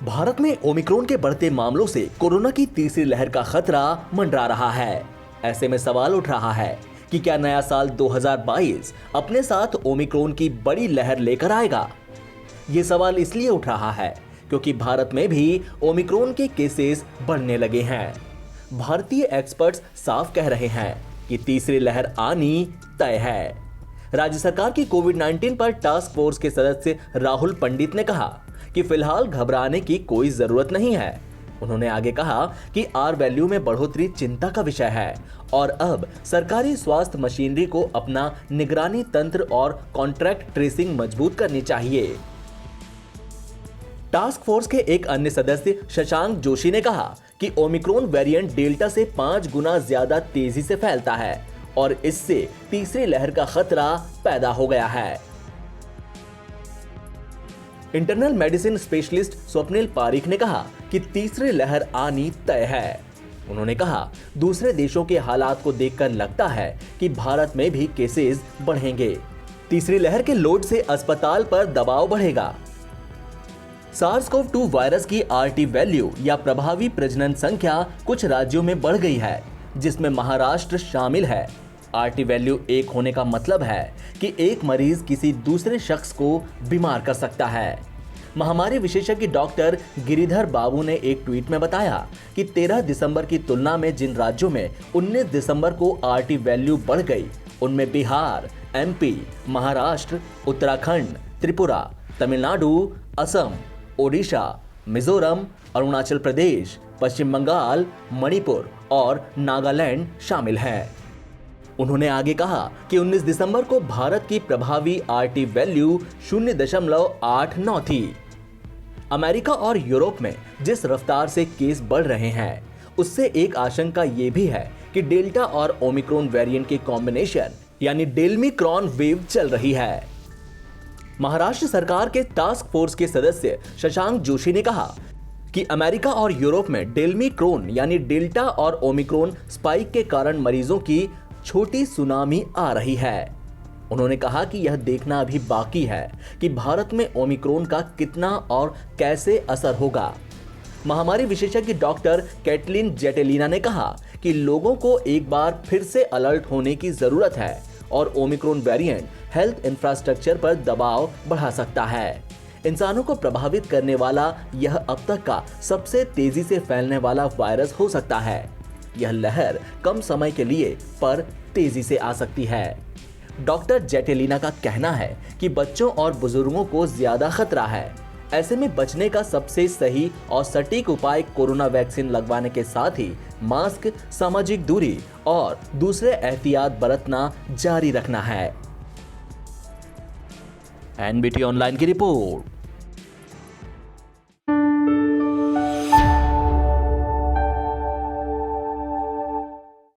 भारत में ओमिक्रॉन के बढ़ते मामलों से कोरोना की तीसरी लहर का खतरा मंडरा रहा है। ऐसे में सवाल उठ रहा है कि क्या नया साल 2022 अपने साथ ओमिक्रॉन की बड़ी लहर लेकर आएगा। ये सवाल इसलिए उठ रहा है क्योंकि भारत में भी ओमिक्रॉन के केसेस बढ़ने लगे हैं। भारतीय एक्सपर्ट्स साफ कह रहे हैं कि तीसरी लहर आनी तय है। राज्य सरकार की कोविड-19 पर टास्क फोर्स के सदस्य राहुल पंडित ने कहा कि फिलहाल घबराने की कोई जरूरत नहीं है। उन्होंने आगे कहा कि आर वैल्यू में बढ़ोतरी चिंता का विषय है और अब सरकारी स्वास्थ्य मशीनरी को अपना निगरानी तंत्र और कॉन्ट्रैक्ट ट्रेसिंग मजबूत करनी चाहिए। टास्क फोर्स के एक अन्य सदस्य शशांक जोशी ने कहा कि ओमिक्रॉन वेरिएंट डेल्टा से 5 गुना ज्यादा तेजी से फैलता है और इससे तीसरी लहर का खतरा पैदा हो गया है। Internal medicine specialist Swapnil Parikh ने कहा कि तीसरी लहर आनी तय है। उन्होंने कहा, दूसरे देशों के हालात को देखकर लगता है कि भारत में भी केसेस बढ़ेंगे। तीसरी लहर के लोड से अस्पताल पर दबाव बढ़ेगा। SARS-CoV-2 वायरस की RT वैल्यू या प्रभावी प्रजनन संख्या कुछ राज्यों में बढ़ गई है, जिसमें महाराष्ट्र शामिल है। RT वैल्यू 1 होने का मतलब है कि एक मरीज किसी दूसरे शख्स को बीमार कर सकता है। महामारी विशेषज्ञ डॉक्टर गिरिधर बाबू ने एक ट्वीट में बताया कि 13 दिसंबर की तुलना में जिन राज्यों में 19 दिसंबर को RT वैल्यू बढ़ गई, उनमें बिहार, MP, महाराष्ट्र, उत्तराखंड, त्रिपुरा, तमिलनाडु, असम, ओडिशा, मिजोरम, अरुणाचल प्रदेश, पश्चिम बंगाल, मणिपुर और नागालैंड शामिल हैं। उन्होंने आगे कहा कि 19 दिसंबर को भारत की प्रभावी RT वैल्यू 0.89 थी। अमेरिका और यूरोप में जिस रफ्तार से केस बढ़ रहे हैं, उससे एक आशंका ये भी है कि डेल्टा और ओमिक्रॉन वेरिएंट के कॉम्बिनेशन यानी डेल्मिक्रॉन वेव चल रही है। महाराष्ट्र सरकार के टास्क फोर्स के सदस्य शशांक जोशी ने कहा कि अमेरिका और यूरोप में डेल्मिक्रॉन यानी डेल्टा और ओमिक्रॉन स्पाइक के कारण मरीजों की छोटी सुनामी आ रही है। उन्होंने कहा कि यह देखना अभी बाकी है कि भारत में ओमिक्रॉन का कितना और कैसे असर होगा। महामारी विशेषज्ञ डॉक्टर कैटलिन जेटेलिना ने कहा कि लोगों को एक बार फिर से अलर्ट होने की जरूरत है और ओमिक्रॉन वेरिएंट हेल्थ इंफ्रास्ट्रक्चर पर दबाव बढ़ा सकता है। इंसानों को प्रभावित करने वाला यह अब तक का सबसे तेजी से फैलने वाला वायरस हो सकता है। यह लहर कम समय के लिए पर तेजी से आ सकती है। डॉक्टर जेटेलिना का कहना है कि बच्चों और बुजुर्गों को ज्यादा खतरा है। ऐसे में बचने का सबसे सही और सटीक उपाय कोरोना वैक्सीन लगवाने के साथ ही मास्क, सामाजिक दूरी और दूसरे एहतियात बरतना जारी रखना है। NBT ऑनलाइन की रिपोर्ट।